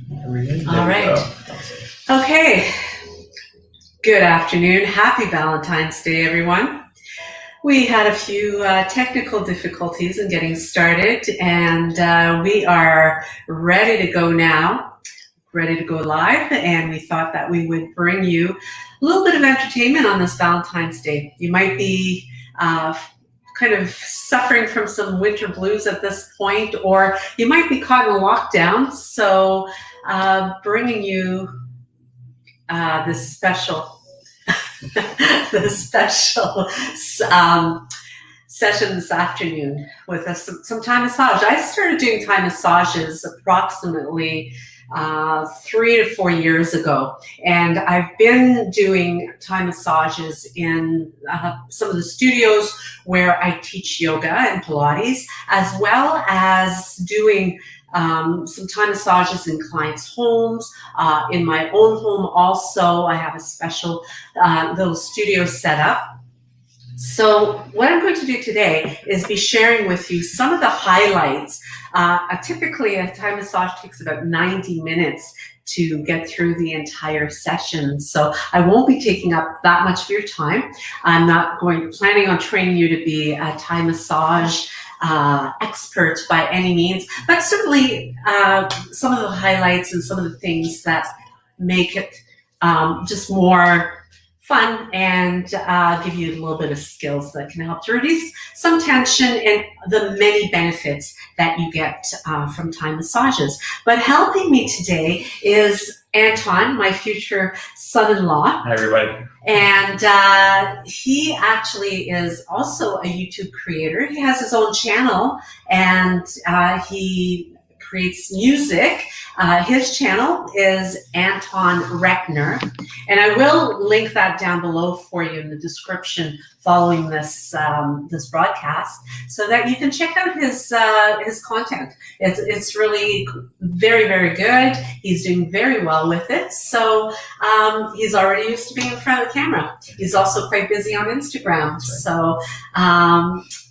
All right. Okay. Good afternoon. Happy Valentine's Day, everyone. We had a few technical difficulties in getting started, and we are ready to go now, ready to go live, and we thought that we would bring you a little bit of entertainment on this Valentine's Day. You might be kind of suffering from some winter blues at this point, or you might be caught in a lockdown, so bringing you this special session this afternoon with some Thai massage. I started doing Thai massages approximately 3 to 4 years ago, and I've been doing Thai massages in some of the studios where I teach yoga and Pilates, as well as doing some Thai massages in clients' homes, in my own home also. I have a special little studio set up. So what I'm going to do today is be sharing with you some of the highlights. Typically, a Thai massage takes about 90 minutes to get through the entire session. So I won't be taking up that much of your time. I'm not planning on training you to be a Thai massage expert by any means, but certainly some of the highlights and some of the things that make it just more fun and give you a little bit of skills that can help to reduce some tension and the many benefits that you get from Thai massages. But helping me today is Anton, my future son-in-law. Hi, everybody. And he actually is also a YouTube creator. He has his own channel, and he creates music. His channel is Anton Reckner, and I will link that down below for you in the description following this this broadcast, so that you can check out his content. It's really very, very good. He's doing very well with it. So he's already used to being in front of the camera. He's also quite busy on Instagram. So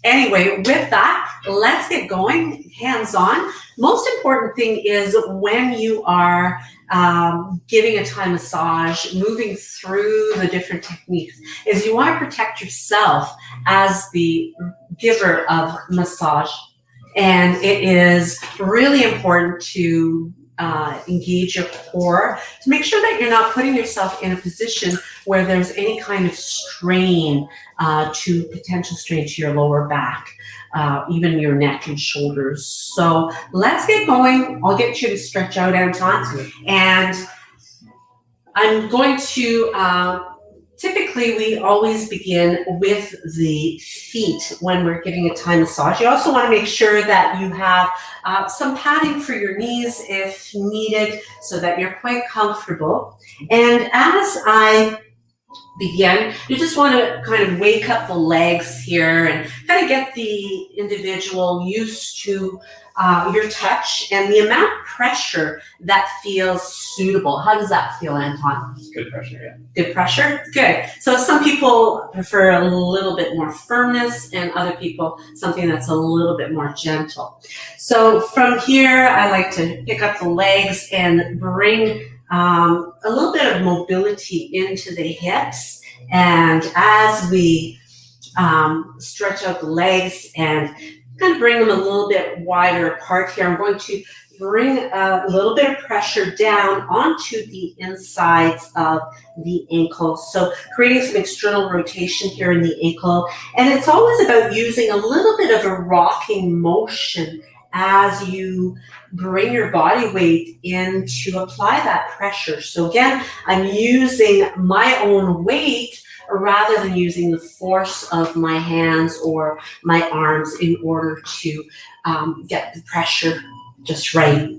anyway, with that, let's get going, hands-on. Most important thing is when you are giving a Thai massage, moving through the different techniques, is you want to protect yourself as the giver of massage. And it is really important to engage your core to make sure that you're not putting yourself in a position where there's any kind of strain, potential strain to your lower back, even your neck and shoulders. So let's get going. I'll get you to stretch out, Anton. And I'm going to, typically we always begin with the feet when we're giving a Thai massage. You also want to make sure that you have some padding for your knees if needed, so that you're quite comfortable. And as I begin, you just want to kind of wake up the legs here and kind of get the individual used to your touch and the amount of pressure that feels suitable. How does that feel, Anton? It's good pressure, yeah. Good pressure? Good. So some people prefer a little bit more firmness, and other people something that's a little bit more gentle. So from here, I like to pick up the legs and bring a little bit of mobility into the hips. And as we stretch out the legs and kind of bring them a little bit wider apart here, I'm going to bring a little bit of pressure down onto the insides of the ankle. So creating some external rotation here in the ankle. And it's always about using a little bit of a rocking motion as you bring your body weight in to apply that pressure. So again, I'm using my own weight rather than using the force of my hands or my arms in order to get the pressure just right.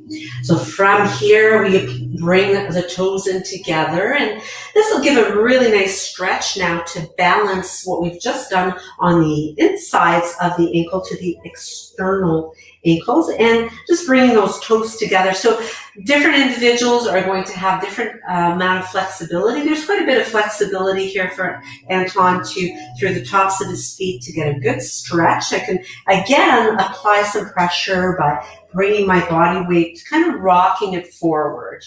So from here, we bring the toes in together, and this will give a really nice stretch now to balance what we've just done on the insides of the ankle to the external ankles, and just bringing those toes together. So different individuals are going to have different amount of flexibility. There's quite a bit of flexibility here for Anton through the tops of his feet to get a good stretch. I can, again, apply some pressure by bringing my body weight, kind of rocking it forward.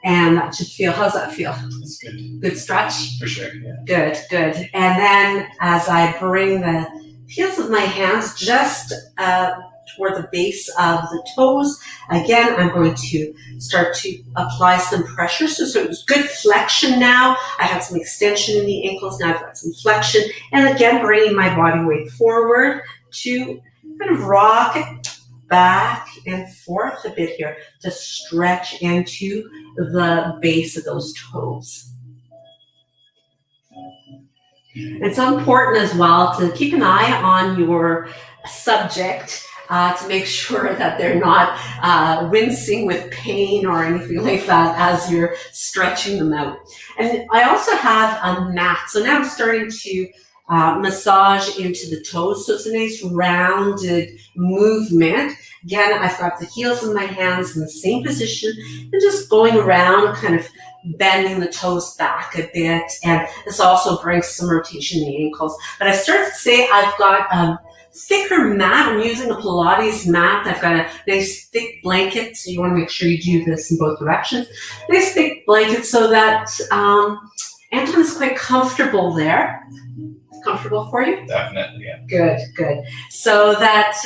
And that should feel, how's that feel? That's good. Good stretch? For sure, yeah. Good, good. And then as I bring the heels of my hands just toward the base of the toes, again, I'm going to start to apply some pressure. So it's good flexion now. I have some extension in the ankles. Now I've got some flexion. And again, bringing my body weight forward to kind of rock it back and forth a bit here to stretch into the base of those toes. It's so important as well to keep an eye on your subject to make sure that they're not wincing with pain or anything like that as you're stretching them out. And I also have a mat. So now I'm starting to massage into the toes. So it's a nice rounded movement. Again, I've got the heels of my hands in the same position and just going around, kind of bending the toes back a bit. And this also brings some rotation in the ankles. But I started to say I've got a thicker mat. I'm using a Pilates mat. I've got a nice thick blanket. So you want to make sure you do this in both directions. Nice thick blanket so that Anton is quite comfortable there. Comfortable for you? Definitely, yeah. Good, good. So that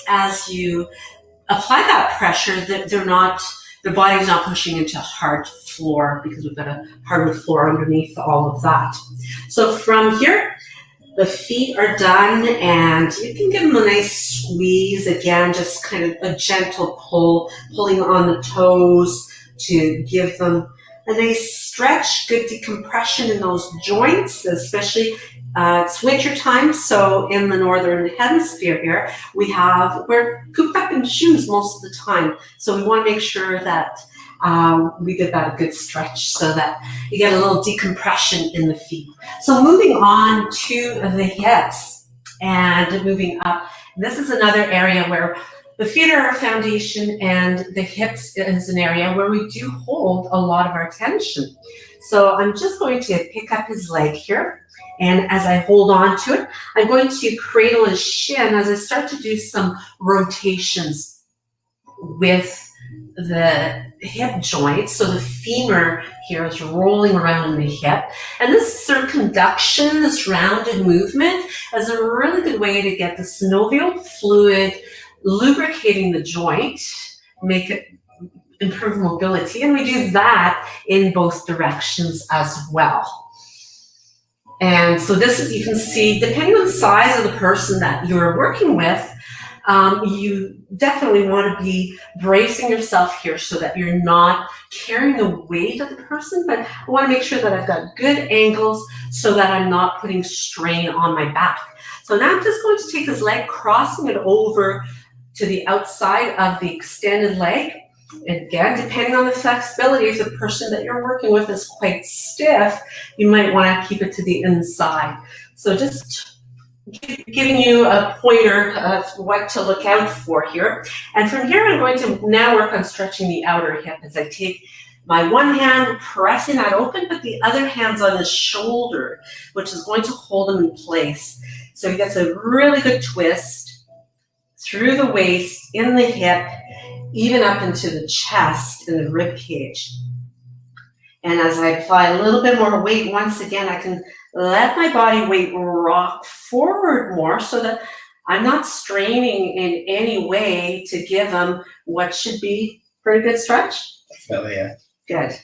as you apply that pressure, that their body's not pushing into hard floor, because we've got a hardwood floor underneath all of that. So from here, the feet are done, and you can give them a nice squeeze. Again, just kind of a gentle pull, pulling on the toes to give them a nice stretch, good decompression in those joints, especially it's winter time, so in the northern hemisphere here, we're cooped up in shoes most of the time. So we want to make sure that we give that a good stretch so that you get a little decompression in the feet. So moving on to the hips and moving up. This is another area where the feet are our foundation, and the hips is an area where we do hold a lot of our tension. So I'm just going to pick up his leg here. And as I hold on to it, I'm going to cradle his shin as I start to do some rotations with the hip joint. So the femur here is rolling around in the hip. And this circumduction, this rounded movement, is a really good way to get the synovial fluid lubricating the joint, make it improve mobility. And we do that in both directions as well. And so this is, you can see, depending on the size of the person that you're working with, you definitely want to be bracing yourself here so that you're not carrying the weight of the person, but I want to make sure that I've got good angles so that I'm not putting strain on my back. So now I'm just going to take his leg, crossing it over to the outside of the extended leg. Again, depending on the flexibility, if the person that you're working with is quite stiff, you might want to keep it to the inside. So just giving you a pointer of what to look out for here. And from here, I'm going to now work on stretching the outer hip as I take my one hand, pressing that open, but the other hand's on his shoulder, which is going to hold him in place. So he gets a really good twist through the waist, in the hip, even up into the chest and the rib cage. And as I apply a little bit more weight, once again, I can let my body weight rock forward more so that I'm not straining in any way to give them what should be pretty good stretch. Definitely, yeah. Good.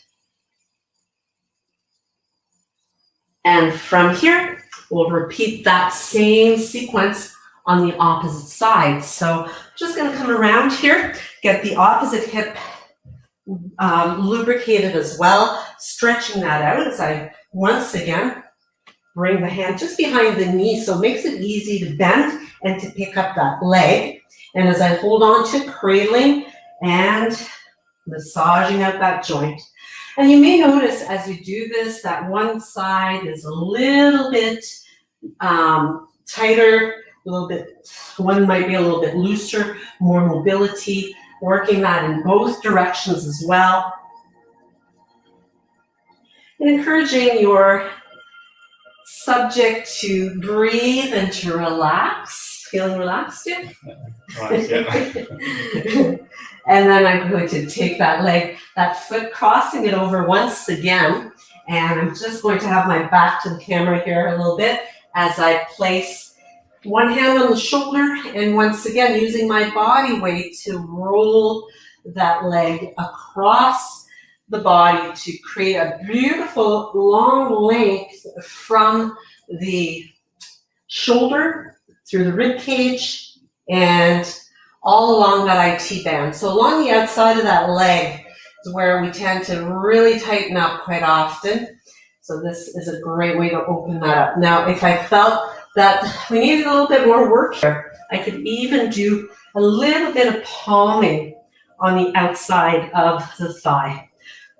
And from here, we'll repeat that same sequence on the opposite side. So I'm just going to come around here, get the opposite hip lubricated as well, stretching that out as I once again bring the hand just behind the knee, so it makes it easy to bend and to pick up that leg. And as I hold on to cradling and massaging out that joint. And you may notice as you do this that one side is a little bit tighter a little bit, one might be a little bit looser, more mobility, working that in both directions as well. And encouraging your subject to breathe and to relax. Feeling relaxed yet? Right, yeah. And then I'm going to take that leg, that foot, crossing it over once again. And I'm just going to have my back to the camera here a little bit as I place one hand on the shoulder and once again using my body weight to roll that leg across the body to create a beautiful long length from the shoulder through the rib cage and all along that IT band. So along the outside of that leg is where we tend to really tighten up quite often. So this is a great way to open that up. Now, if I felt that we needed a little bit more work here, I could even do a little bit of palming on the outside of the thigh.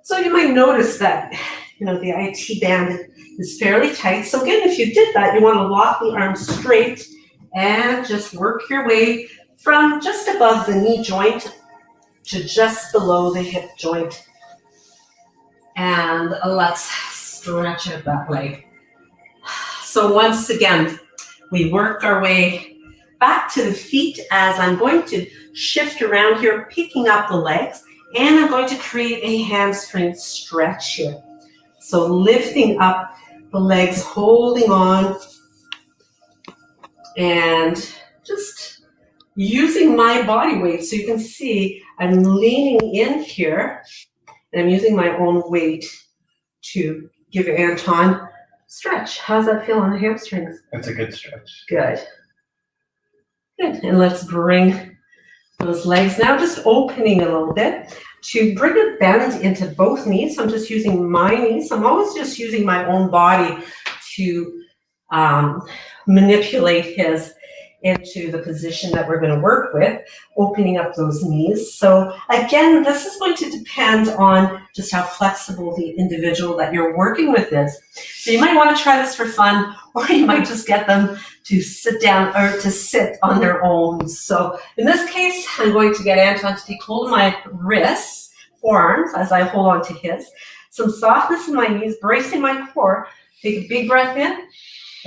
So you might notice that, the IT band is fairly tight. So again, if you did that, you want to lock the arms straight and just work your way from just above the knee joint to just below the hip joint. And let's stretch out that leg. So once again, we work our way back to the feet as I'm going to shift around here, picking up the legs, and I'm going to create a hamstring stretch here. So lifting up the legs, holding on, and just using my body weight. So you can see I'm leaning in here, and I'm using my own weight to give Anton stretch. How's that feel on the hamstrings? That's a good stretch. Good. Good. And let's bring those legs now, just opening a little bit to bring a bend into both knees. I'm just using my knees. I'm always just using my own body to manipulate his into the position that we're going to work with, opening up those knees. So again, this is going to depend on just how flexible the individual that you're working with is. So you might want to try this for fun, or you might just get them to sit down or to sit on their own. So in this case, I'm going to get Anton to take hold of my wrists, forearms, as I hold on to his. Some softness in my knees, bracing my core. Take a big breath in.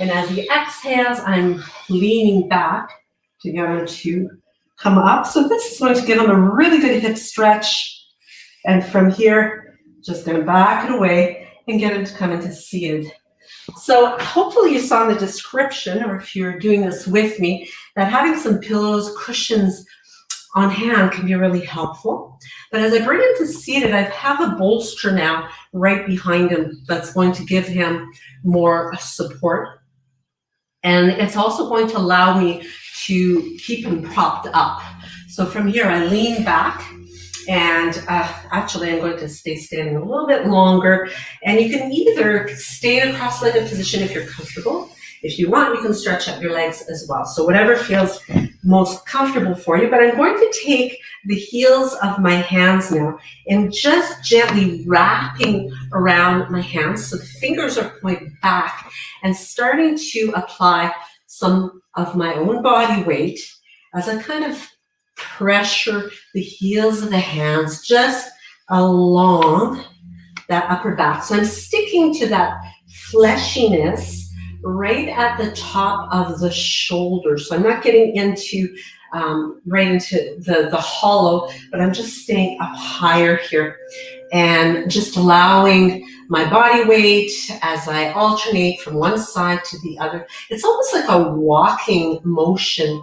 And as he exhales, I'm leaning back to get him to come up. So this is going to give him a really good hip stretch. And from here, just going to back it away and get him to come into seated. So hopefully you saw in the description, or if you're doing this with me, that having some pillows, cushions on hand can be really helpful. But as I bring him to seated, I have a bolster now right behind him that's going to give him more support. And it's also going to allow me to keep him propped up. So from here, I lean back, and actually I'm going to stay standing a little bit longer. And you can either stay in a cross-legged position if you're comfortable. If you want, you can stretch out your legs as well. So whatever feels most comfortable for you. But I'm going to take the heels of my hands now and just gently wrapping around my hands. So the fingers are pointed back and starting to apply some of my own body weight as I kind of pressure the heels of the hands just along that upper back. So I'm sticking to that fleshiness right at the top of the shoulder. So I'm not getting into right into the hollow, but I'm just staying up higher here and just allowing my body weight as I alternate from one side to the other. It's almost like a walking motion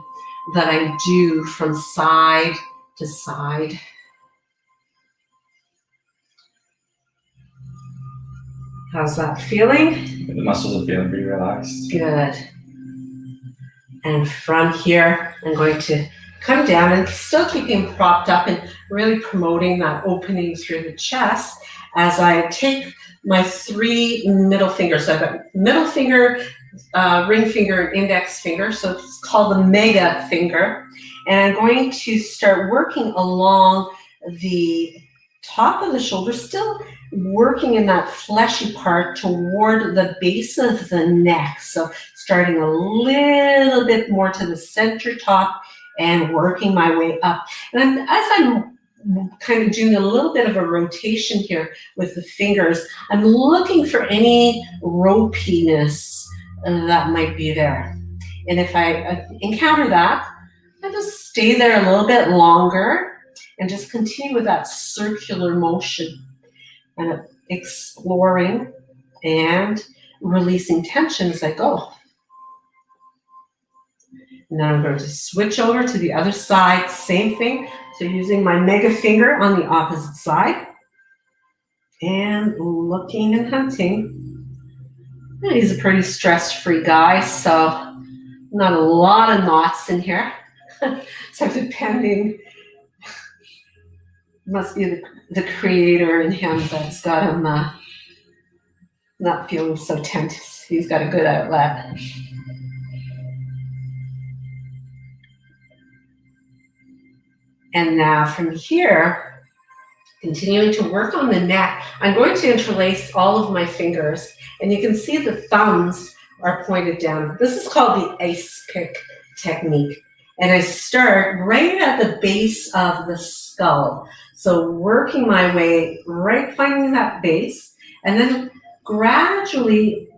that I do from side to side. How's that feeling? The muscles are feeling pretty relaxed. Good. And from here, I'm going to come down and still keeping propped up and really promoting that opening through the chest as I take my 3 middle fingers. So I've got middle finger, ring finger, and index finger. So it's called the mega finger. And I'm going to start working along the top of the shoulder, still working in that fleshy part toward the base of the neck. So starting a little bit more to the center top and working my way up. And as I'm kind of doing a little bit of a rotation here with the fingers, I'm looking for any ropiness that might be there. And if I encounter that, I just stay there a little bit longer and just continue with that circular motion and exploring and releasing tension as I go. Now I'm going to switch over to the other side, same thing. So using my mega finger on the opposite side and looking and hunting. He's a pretty stress-free guy, so not a lot of knots in here. So depending, must be the creator in him that's got him not feeling so tense. He's got a good outlet. And now from here, continuing to work on the neck, I'm going to interlace all of my fingers, and you can see the thumbs are pointed down. This is called the ice pick technique. And I start right at the base of the skull. So working my way, right, finding that base, and then gradually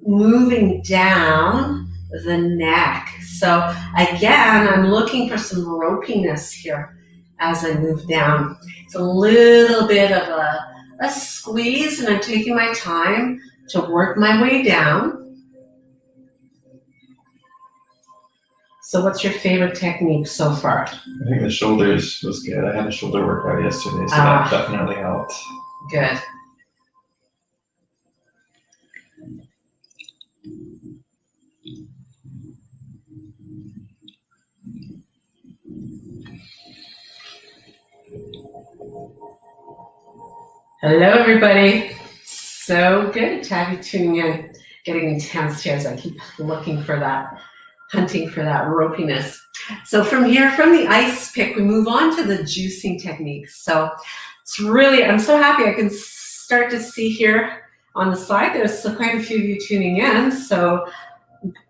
moving down the neck. So again, I'm looking for some ropiness here as I move down. It's a little bit of a squeeze, and I'm taking my time to work my way down. So what's your favorite technique so far? I think the shoulders was good. I had a shoulder workout yesterday, so that definitely helped. Good. Hello, everybody. So good to have you tuning in. Getting intense here as I keep looking for that, hunting for that ropiness. So from here, from the ice pick, we move on to the juicing techniques. So it's really, I'm so happy I can start to see here on the side, there's quite a few of you tuning in. So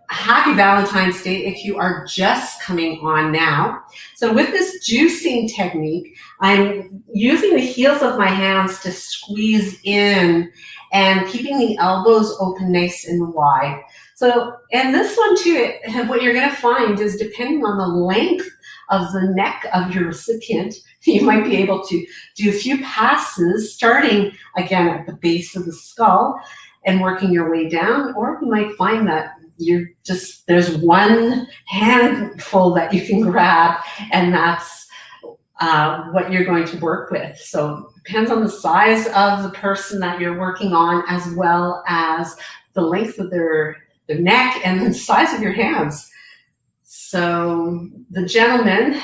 happy Valentine's Day if you are just coming on now. So with this juicing technique, I'm using the heels of my hands to squeeze in and keeping the elbows open nice and wide. So, and this one too, what you're going to find is depending on the length of the neck of your recipient, you might be able to do a few passes starting again at the base of the skull and working your way down, or you might find that there's one handful that you can grab, and that's what you're going to work with. So it depends on the size of the person that you're working on, as well as the length of their neck and the size of your hands. So the gentleman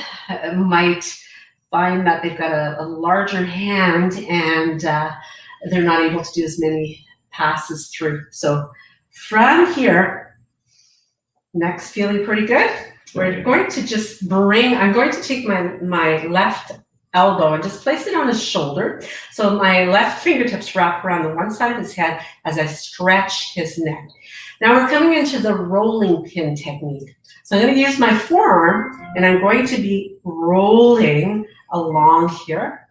might find that they've got a larger hand and they're not able to do as many passes through. So from here, neck's feeling pretty good. We're going to just I'm going to take my left elbow and just place it on his shoulder. So my left fingertips wrap around the one side of his head as I stretch his neck. Now we're coming into the rolling pin technique. So I'm going to use my forearm and I'm going to be rolling along here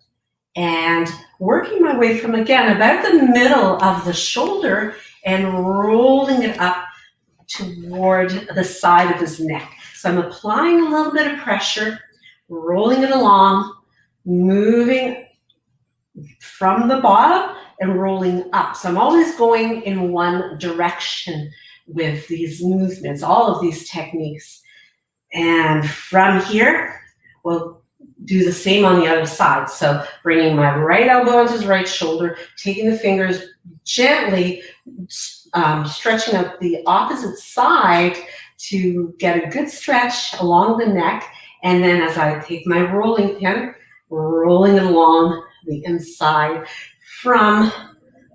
and working my way from, again, about the middle of the shoulder and rolling it up toward the side of his neck. So I'm applying a little bit of pressure, rolling it along, moving from the bottom and rolling up. So I'm always going in one direction with these movements, all of these techniques. And from here, we'll do the same on the other side. So bringing my right elbow onto his right shoulder, taking the fingers gently, stretching out the opposite side to get a good stretch along the neck. And then as I take my rolling pin, rolling it along the inside from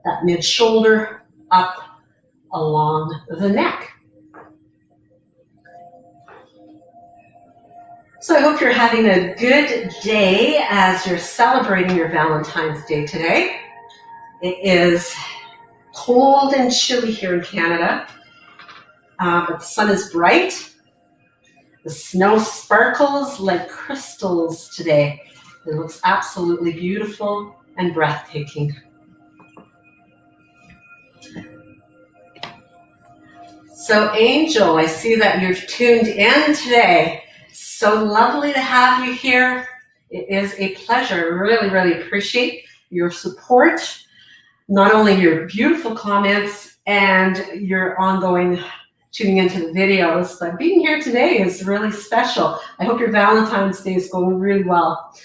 that mid shoulder up along the neck. So I hope you're having a good day as you're celebrating your Valentine's Day today. It is cold and chilly here in Canada, but the sun is bright. The snow sparkles like crystals today. It looks absolutely beautiful and breathtaking. So Angel, I see that you've tuned in today. So lovely to have you here. It is a pleasure. Really, really appreciate your support. Not only your beautiful comments and your ongoing tuning into the videos, but being here today is really special. I hope your Valentine's Day is going really well.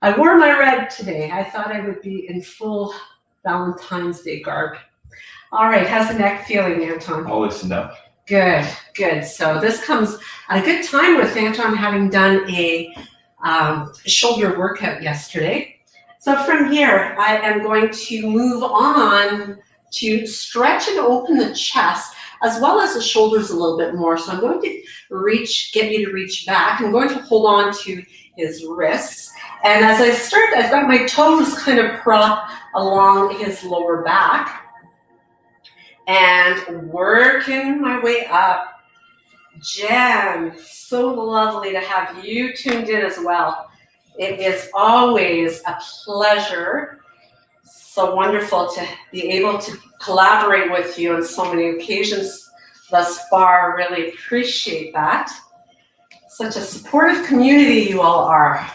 I wore my red today. I thought I would be in full Valentine's Day garb. All right, how's the neck feeling, Anton? I'll listen up. Good, good. So this comes at a good time with Anton having done a shoulder workout yesterday. So from here, I am going to move on to stretch and open the chest as well as the shoulders a little bit more. So I'm going to get you to reach back. I'm going to hold on to his wrists. And as I start, I've got my toes kind of propped along his lower back. And working my way up. Jen, so lovely to have you tuned in as well. It is always a pleasure. So wonderful to be able to collaborate with you on so many occasions thus far. Really appreciate that. Such a supportive community you all are.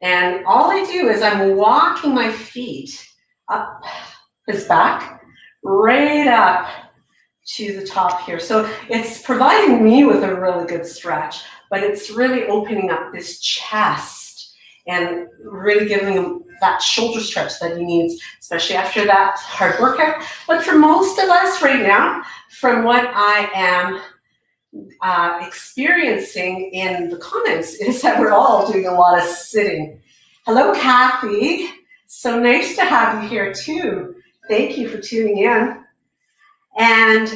And all I do is I'm walking my feet up his back, right up to the top here. So it's providing me with a really good stretch, but it's really opening up this chest and really giving him that shoulder stretch that he needs, especially after that hard workout. But for most of us right now, from what I am experiencing in the comments, is that we're all doing a lot of sitting. Hello, Kathy. So nice to have you here too. Thank you for tuning in. And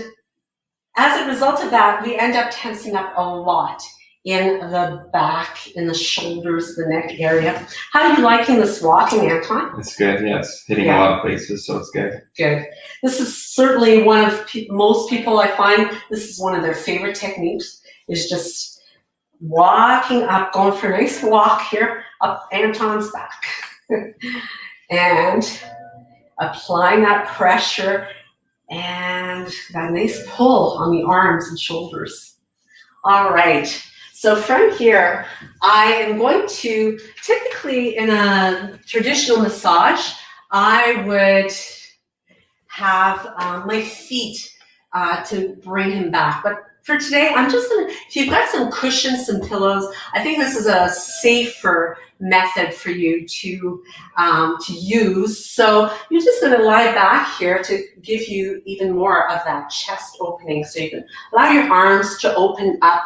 as a result of that, we end up tensing up a lot in the back, in the shoulders, the neck area. How are you liking this walking, Anton? It's good, yes. Hitting a lot of places, so it's good. Good. This is certainly one of most people I find, this is one of their favorite techniques, is just walking up, going for a nice walk here, up Anton's back. And applying that pressure and that nice pull on the arms and shoulders. All right, so from here, I am going to, typically in a traditional massage, I would have my feet to bring him back. But for today, I'm just gonna, if you've got some cushions, some pillows, I think this is a safer method for you to use. So you're just gonna lie back here to give you even more of that chest opening. So you can allow your arms to open up.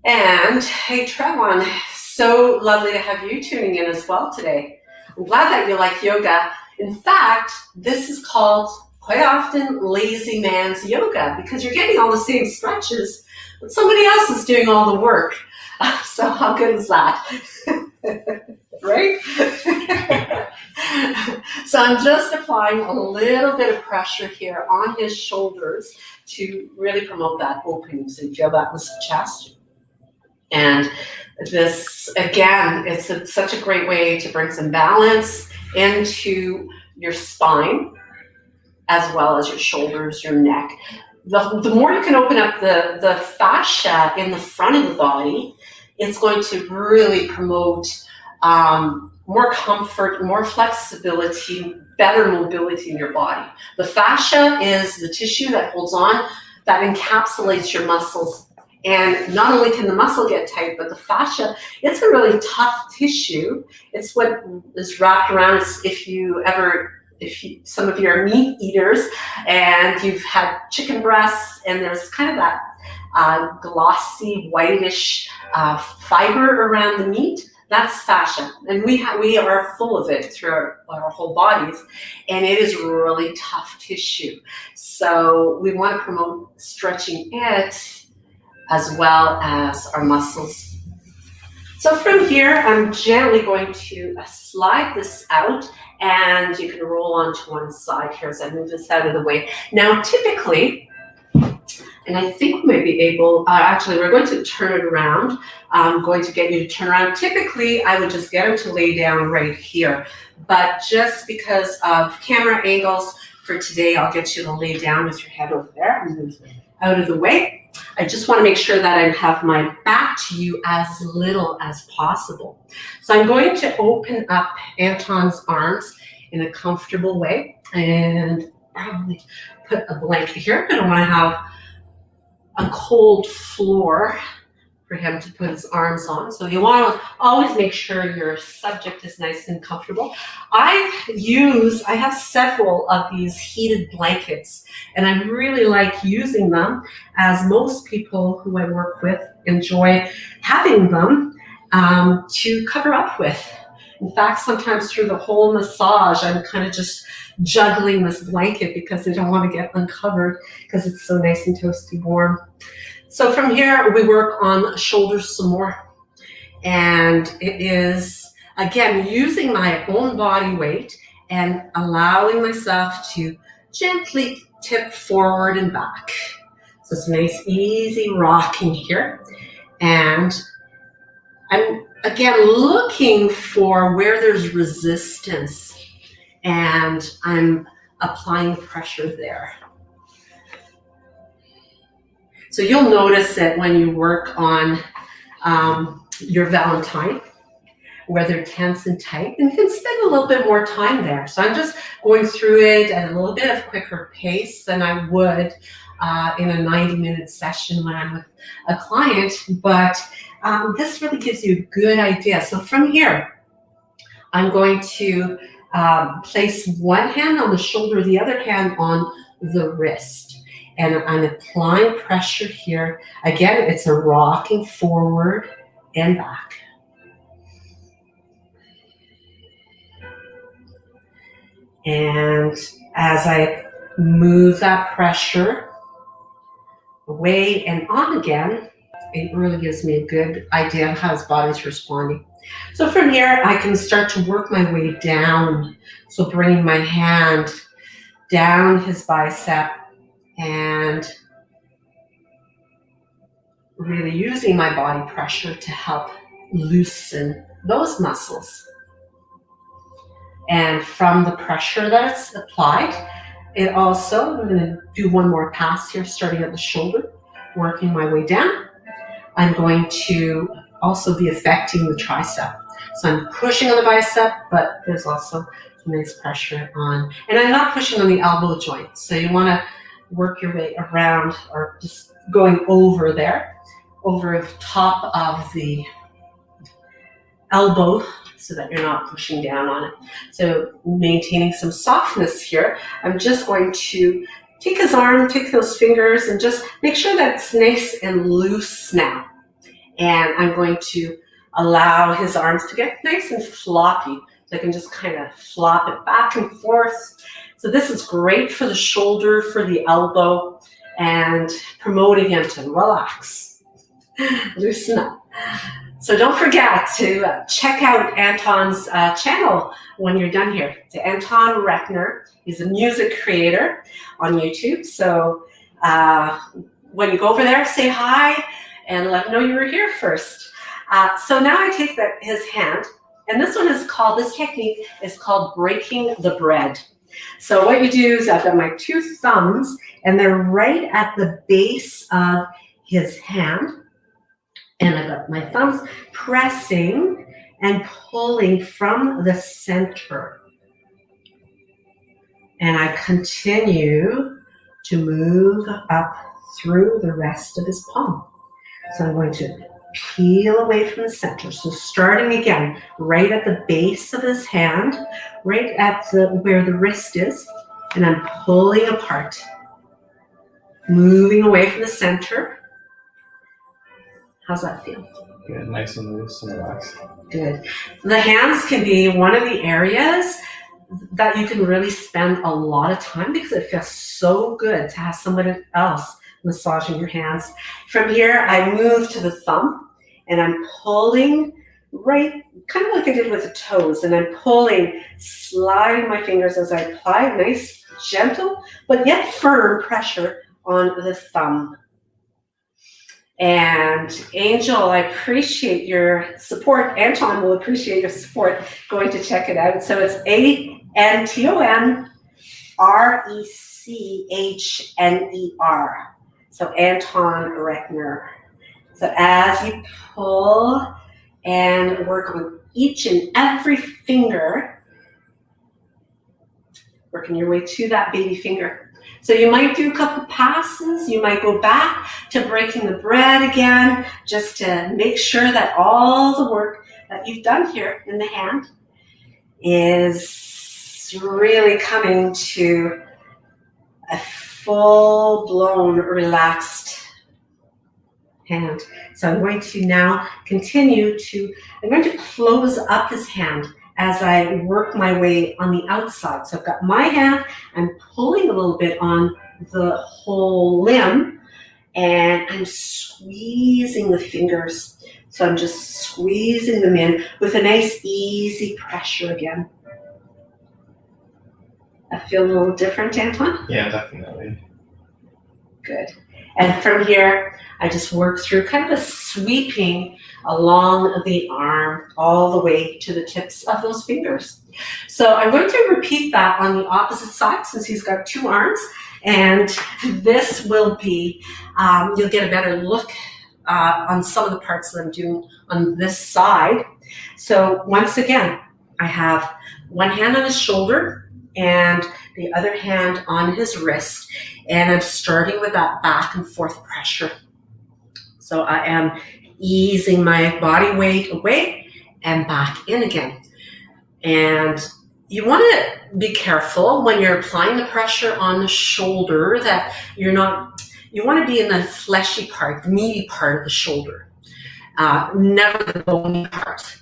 And hey, Trevon, so lovely to have you tuning in as well today. I'm glad that you like yoga. In fact, this is called quite often lazy man's yoga because you're getting all the same stretches, but somebody else is doing all the work. So how good is that? Right? So I'm just applying a little bit of pressure here on his shoulders to really promote that opening. So you feel that with the chest. And this, again, it's such a great way to bring some balance into your spine, as well as your shoulders, your neck. The more you can open up the fascia in the front of the body, it's going to really promote more comfort, more flexibility, better mobility in your body. The fascia is the tissue that holds on, that encapsulates your muscles. And not only can the muscle get tight, but the fascia, it's a really tough tissue. It's what is wrapped around. If some of you are meat eaters and you've had chicken breasts and there's kind of that glossy, whitish fiber around the meat, that's fascia. And we are full of it through our whole bodies. And it is really tough tissue. So we want to promote stretching it as well as our muscles. So from here, I'm gently going to slide this out, and you can roll onto one side here as I move this out of the way. Now, typically, and I think we might be able, actually, we're going to turn it around. I'm going to get you to turn around. Typically, I would just get him to lay down right here. But just because of camera angles for today, I'll get you to lay down with your head over there and move out of the way. I just want to make sure that I have my back to you as little as possible. So I'm going to open up Anton's arms in a comfortable way and probably put a blanket here. I don't want to have a cold floor for him to put his arms on. So you want to always make sure your subject is nice and comfortable. I have several of these heated blankets, and I really like using them, as most people who I work with enjoy having them to cover up with. In fact, sometimes through the whole massage, I'm kind of just juggling this blanket because I don't want to get uncovered because it's so nice and toasty warm. So from here, we work on shoulders some more. And it is, again, using my own body weight and allowing myself to gently tip forward and back. So it's a nice, easy rocking here. And I'm, again, looking for where there's resistance, and I'm applying pressure there. So you'll notice that when you work on your Valentine, where they're tense and tight, and you can spend a little bit more time there. So I'm just going through it at a little bit of quicker pace than I would in a 90-minute session when I'm with a client, but this really gives you a good idea. So from here, I'm going to place one hand on the shoulder, the other hand on the wrist. And I'm applying pressure here. Again, it's a rocking forward and back. And as I move that pressure away and on again, it really gives me a good idea of how his body's responding. So from here, I can start to work my way down. So bringing my hand down his bicep and really using my body pressure to help loosen those muscles. And from the pressure that's applied, it also, I'm going to do one more pass here, starting at the shoulder, working my way down. I'm going to also be affecting the tricep. So I'm pushing on the bicep, but there's also nice pressure on, and I'm not pushing on the elbow joint. So you want to work your way around, or just going over there, over the top of the elbow, so that you're not pushing down on it. So maintaining some softness here, I'm just going to take his arm, take those fingers, and just make sure that it's nice and loose now. And I'm going to allow his arms to get nice and floppy. So I can just kind of flop it back and forth. So this is great for the shoulder, for the elbow, and promoting him to relax, loosen up. So don't forget to check out Anton's channel when you're done here. It's Anton Reckner. He's a music creator on YouTube. So when you go over there, say hi and let him know you were here first. So now I take his hand, and this technique is called breaking the bread. So what you do is I've got my two thumbs, and they're right at the base of his hand. And I've got my thumbs pressing and pulling from the center. And I continue to move up through the rest of his palm. So I'm going to peel away from the center. So starting again, right at the base of his hand, right at where the wrist is, and I'm pulling apart, moving away from the center. How's that feel? Good, nice and loose and relaxed. Good. The hands can be one of the areas that you can really spend a lot of time, because it feels so good to have somebody else massaging your hands. From here, I move to the thumb, and I'm pulling right, kind of like I did with the toes, and I'm pulling, sliding my fingers as I apply nice, gentle, but yet firm pressure on the thumb. And Angel, I appreciate your support. Anton will appreciate your support going to check it out. So it's ANtonRechner. So Anton Rechner. So as you pull and work on each and every finger, working your way to that baby finger. So you might do a couple passes, you might go back to breaking the bread again, just to make sure that all the work that you've done here in the hand is really coming to a full-blown relaxed hand. So I'm going to now continue to, I'm going to close up his hand as I work my way on the outside. So I've got my hand, I'm pulling a little bit on the whole limb, and I'm squeezing the fingers. So I'm just squeezing them in with a nice easy pressure again. I feel a little different, Anton? Yeah, definitely. Good. And from here, I just work through kind of a sweeping along the arm all the way to the tips of those fingers. So I'm going to repeat that on the opposite side since he's got two arms. And this will be, you'll get a better look on some of the parts that I'm doing on this side. So once again, I have one hand on his shoulder and the other hand on his wrist. And I'm starting with that back and forth pressure. So I am easing my body weight away and back in again. And you want to be careful when you're applying the pressure on the shoulder that you're not, you want to be in the fleshy part, the meaty part of the shoulder, never the bony part.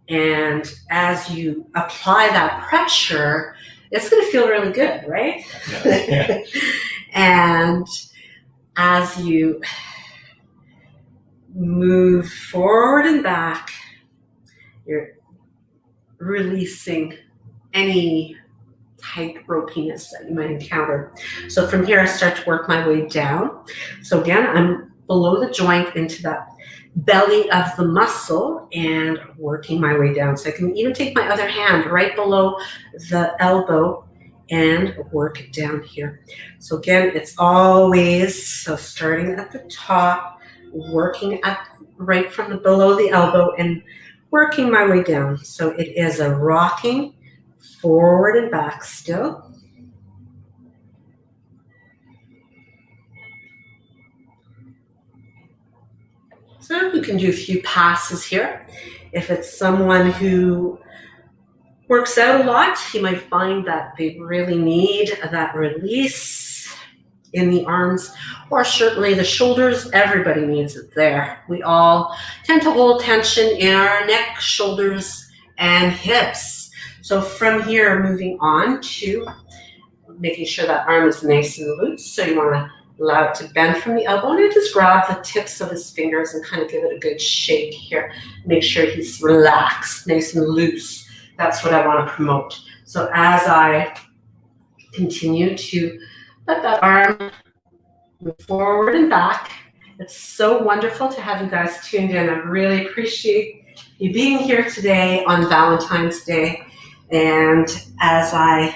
And as you apply that pressure, it's going to feel really good, right? Yeah. And as you move forward and back, you're releasing any tight ropiness that you might encounter. So from here, I start to work my way down. So again, I'm below the joint into that belly of the muscle and working my way down. So I can even take my other hand right below the elbow and work it down here. So again, it's always, so starting at the top, working at right from the below the elbow and working my way down. So it is a rocking forward and back still. So you can do a few passes here. If it's someone who works out a lot, you might find that they really need that release in the arms, or certainly the shoulders. Everybody needs it there. We all tend to hold tension in our neck, shoulders, and hips. So from here, moving on to making sure that arm is nice and loose. So you want to allow it to bend from the elbow, and I just grab the tips of his fingers and kind of give it a good shake here. Make sure he's relaxed, nice and loose. That's what I want to promote. So as I continue to let that arm move forward and back, it's so wonderful to have you guys tuned in. I really appreciate you being here today on Valentine's Day. And as I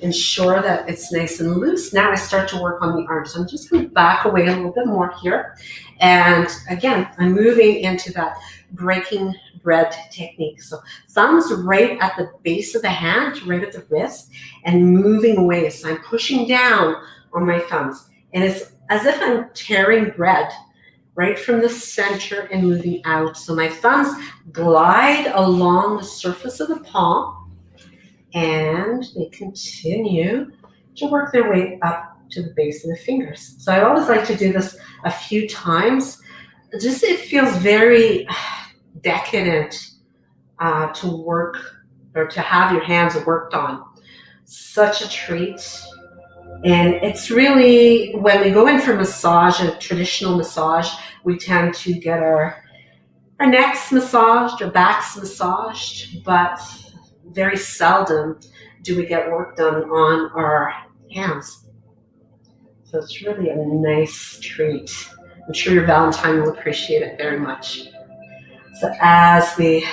ensure that it's nice and loose, now I start to work on the arms. So I'm just going to back away a little bit more here. And again, I'm moving into that breaking bread technique. So thumbs right at the base of the hand, right at the wrist, and moving away. So I'm pushing down on my thumbs. And it's as if I'm tearing bread right from the center and moving out. So my thumbs glide along the surface of the palm, and they continue to work their way up to the base of the fingers. So I always like to do this a few times. Just it feels very decadent to work or to have your hands worked on. Such a treat. And it's really, when we go in for massage, a traditional massage, we tend to get our necks massaged, our backs massaged, but very seldom do we get work done on our hands. So it's really a nice treat. I'm sure your Valentine will appreciate it very much. So as we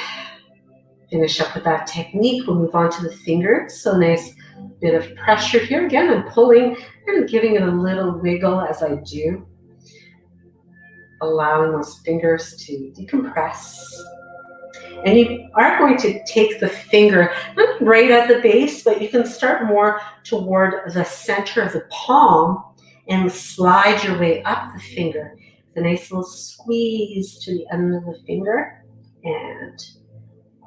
finish up with that technique, we'll move on to the fingers. So nice bit of pressure here. Again, I'm pulling and giving it a little wiggle as I do, allowing those fingers to decompress. And you are going to take the finger, not right at the base, but you can start more toward the center of the palm and slide your way up the finger. The nice little squeeze to the end of the finger and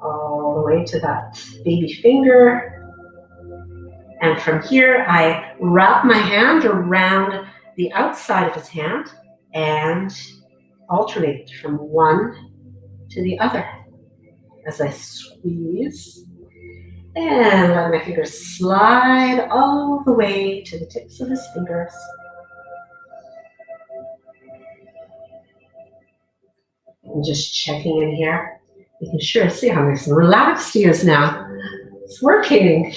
all the way to that baby finger. And from here, I wrap my hand around the outside of his hand and alternate from one to the other as I squeeze and let my fingers slide all the way to the tips of his fingers. And just checking in here. You can sure see how nice and relaxed he is now. It's working.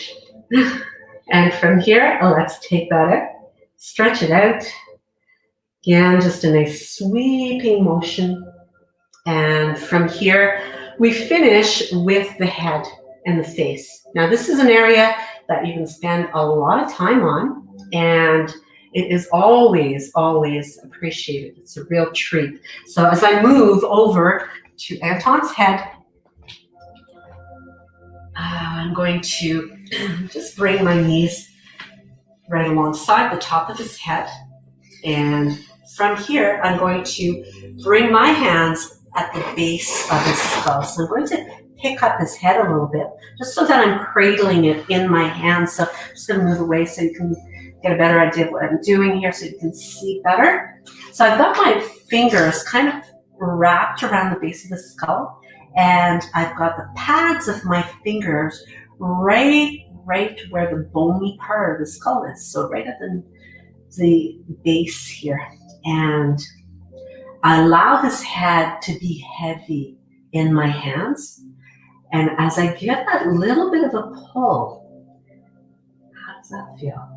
And from here, let's take that out, stretch it out. Again, just a nice sweeping motion. And from here, we finish with the head and the face. Now, this is an area that you can spend a lot of time on, and it is always, always appreciated. It's a real treat. So as I move over to Anton's head, I'm going to just bring my knees right alongside the top of his head. And from here, I'm going to bring my hands at the base of his skull. So I'm going to pick up his head a little bit, just so that I'm cradling it in my hands. So I'm just going to move away so you can get a better idea of what I'm doing here, so you can see better. So I've got my fingers kind of wrapped around the base of the skull, and I've got the pads of my fingers right where the bony part of the skull is. So right at the base here. And I allow his head to be heavy in my hands. And as I get that little bit of a pull, how does that feel?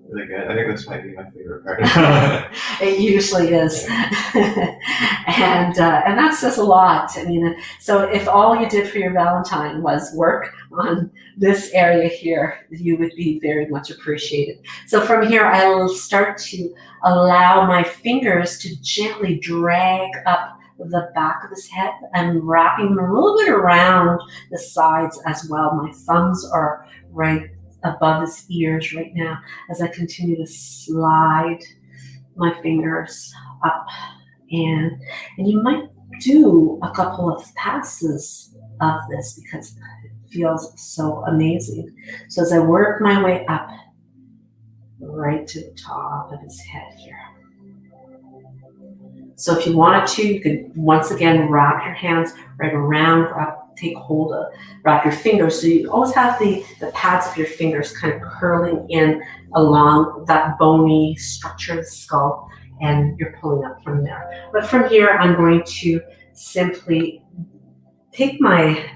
Really good. I think this might be my favorite part. It usually is. And that says a lot. I mean, so if all you did for your Valentine was work on this area here, you would be very much appreciated. So from here, I'll start to allow my fingers to gently drag up the back of his head and wrapping them a little bit around the sides as well. My thumbs are right above his ears right now as I continue to slide my fingers up, and you might do a couple of passes of this because it feels so amazing. So as I work my way up right to the top of his head here. So if you wanted to, you could once again wrap your hands right around, take hold of, wrap your fingers. So you always have the pads of your fingers kind of curling in along that bony structure of the skull, and you're pulling up from there. But from here, I'm going to simply take my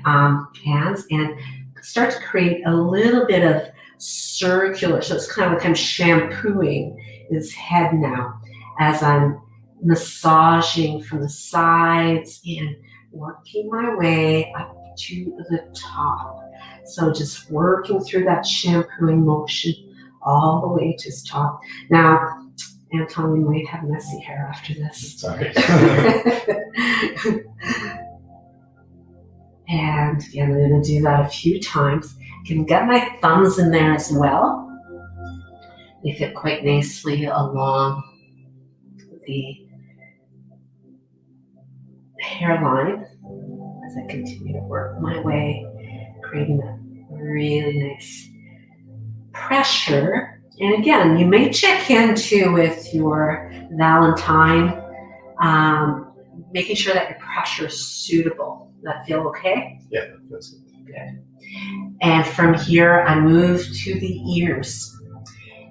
hands and start to create a little bit of circular, so it's kind of like I'm shampooing his head now as I'm massaging from the sides and working my way up to the top. So just working through that shampooing motion all the way to his top. Now, Anton, we might have messy hair after this. Sorry. And again, I'm going to do that a few times. I can get my thumbs in there as well. They fit quite nicely along the hairline as I continue to work my way, creating that really nice pressure. And again, you may check into with your Valentine, making sure that your pressure is suitable. Does that feel okay? Yeah, that's good. Good. And from here, I move to the ears.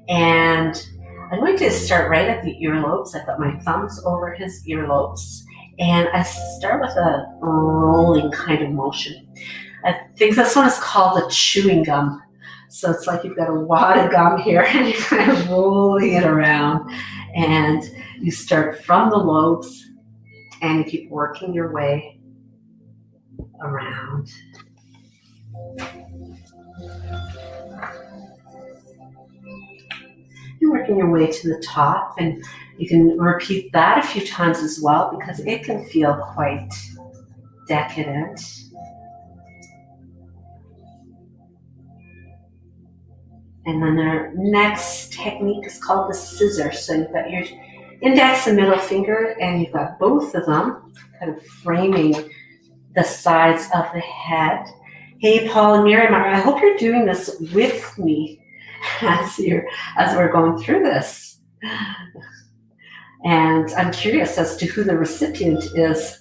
And I'm going to start right at the earlobes. I put my thumbs over his earlobes, and I start with a rolling kind of motion. I think this one is called a chewing gum. So it's like you've got a wad of gum here and you're kind of rolling it around. And you start from the lobes and you keep working your way around. You're working your way to the top, and you can repeat that a few times as well because it can feel quite decadent. And then our next technique is called the scissor. So you've got your index and middle finger, and you've got both of them kind of framing the sides of the head. Hey, Paul and Miriam, I hope you're doing this with me as we're going through this. And I'm curious as to who the recipient is.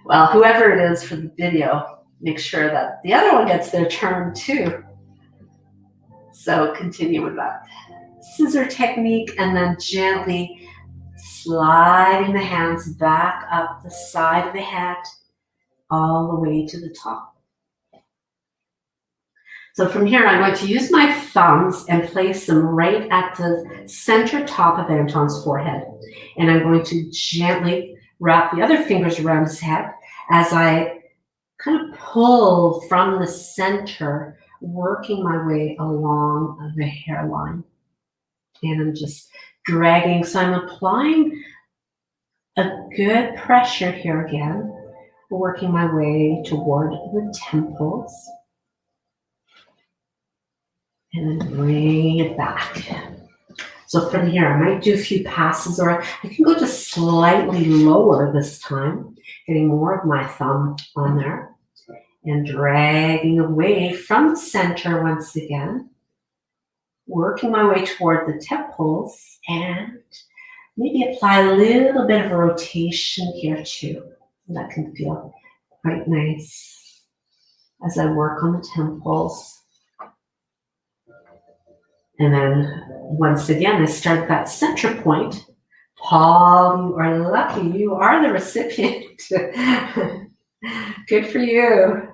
Well, whoever it is for the video, make sure that the other one gets their turn too. So continue with that scissor technique, and then gently sliding the hands back up the side of the head all the way to the top. So from here, I'm going to use my thumbs and place them right at the center top of Anton's forehead. And I'm going to gently wrap the other fingers around his head as I kind of pull from the center, working my way along the hairline. And I'm just dragging. So I'm applying a good pressure here again, working my way toward the temples. And then bring it back. So from here, I might do a few passes, or I can go just slightly lower this time, getting more of my thumb on there and dragging away from the center once again, working my way toward the temples, and maybe apply a little bit of a rotation here too. That can feel quite nice as I work on the temples. And then once again, I start that center point. Paul, you are lucky. You are the recipient. Good for you.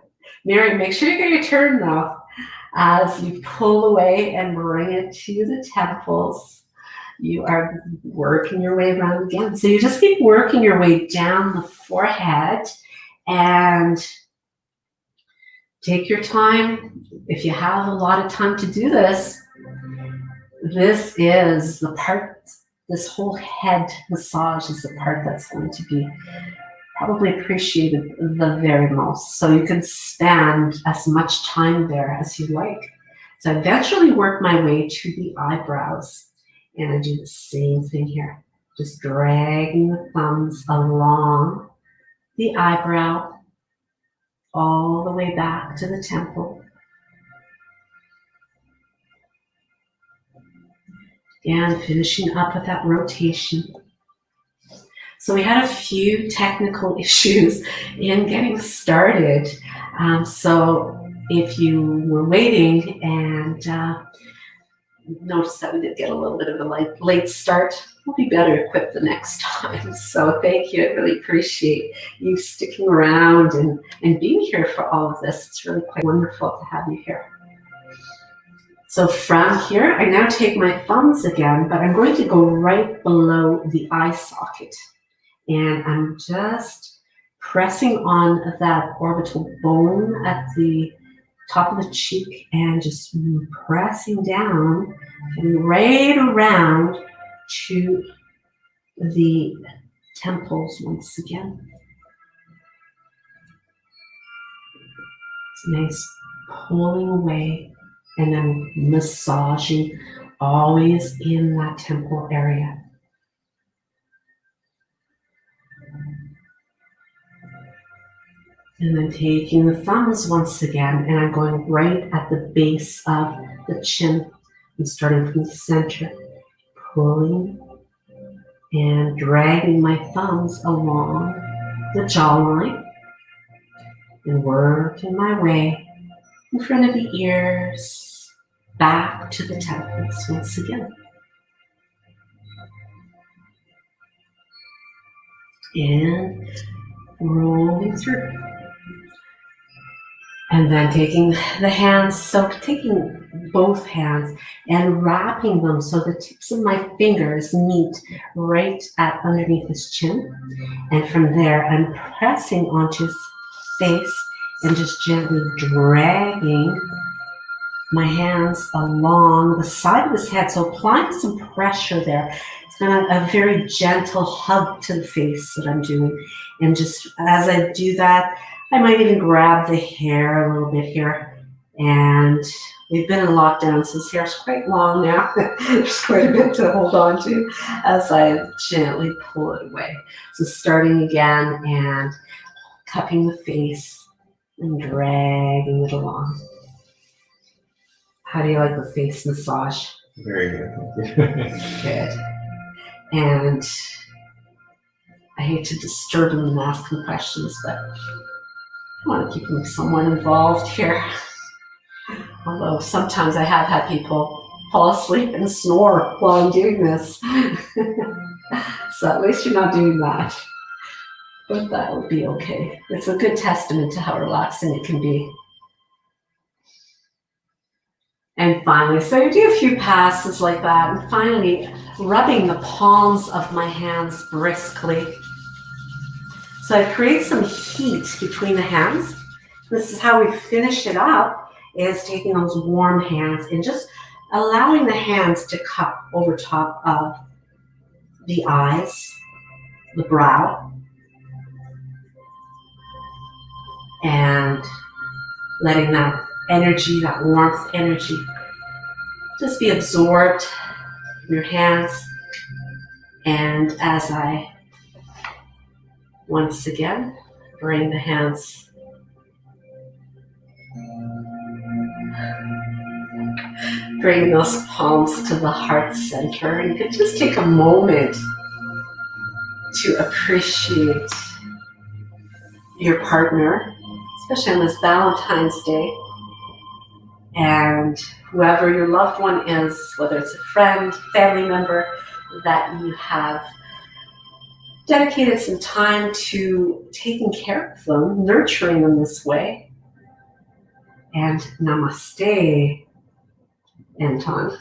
Mary, make sure you get your turn though, as you pull away and bring it to the temples. You are working your way around again. So you just keep working your way down the forehead and take your time. If you have a lot of time to do this, this is the part, this whole head massage is the part that's going to be probably appreciated the very most. So you can spend as much time there as you like. So I eventually work my way to the eyebrows, and I do the same thing here. Just dragging the thumbs along the eyebrow all the way back to the temple. And finishing up with that rotation. So we had a few technical issues in getting started. So if you were waiting and noticed that we did get a little bit of a late start, we'll be better equipped the next time. So thank you. I really appreciate you sticking around and being here for all of this. It's really quite wonderful to have you here. So from here, I now take my thumbs again, but I'm going to go right below the eye socket. And I'm just pressing on that orbital bone at the top of the cheek and just pressing down and right around to the temples once again. It's nice pulling away and then massaging always in that temple area. And then taking the thumbs once again, and I'm going right at the base of the chin. I'm starting from the center, pulling and dragging my thumbs along the jawline and working my way in front of the ears, back to the temples once again. And rolling through. And then taking the hands, so taking both hands and wrapping them so the tips of my fingers meet right at underneath his chin. And from there, I'm pressing onto his face and just gently dragging my hands along the side of his head. So applying some pressure there. It's kind of a very gentle hug to the face that I'm doing. And just as I do that, I might even grab the hair a little bit here. And we've been in lockdown, so his hair's quite long now. There's quite a bit to hold on to as I gently pull it away. So starting again and cupping the face and dragging it along. How do you like the face massage? Very good. Good. And I hate to disturb him and ask him questions, but I want to keep him somewhat involved here. Although sometimes I have had people fall asleep and snore while I'm doing this. So at least you're not doing that. But that would be okay. It's a good testament to how relaxing it can be. And finally, so you do a few passes like that, and finally rubbing the palms of my hands briskly. So I create some heat between the hands. This is how we finish it up, is taking those warm hands and just allowing the hands to cup over top of the eyes, the brow, and letting that energy, that warmth energy, just be absorbed in your hands. And as I once again bring the hands bring those palms to the heart center, and you could just take a moment to appreciate your partner, especially on this Valentine's Day. And whoever your loved one is, whether it's a friend, family member, that you have dedicated some time to taking care of them, nurturing them this way. And namaste, Anton.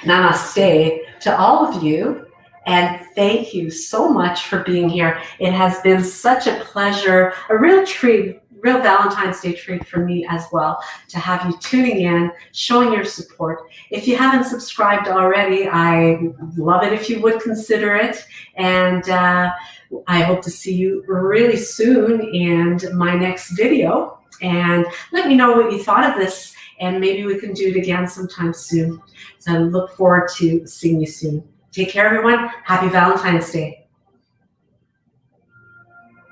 Namaste to all of you. And thank you so much for being here. It has been such a pleasure, a real treat, real Valentine's Day treat for me as well, to have you tuning in, showing your support. If you haven't subscribed already, I love it if you would consider it. And I hope to see you really soon in my next video. And let me know what you thought of this, and maybe we can do it again sometime soon. So I look forward to seeing you soon. Take care, everyone. Happy Valentine's Day.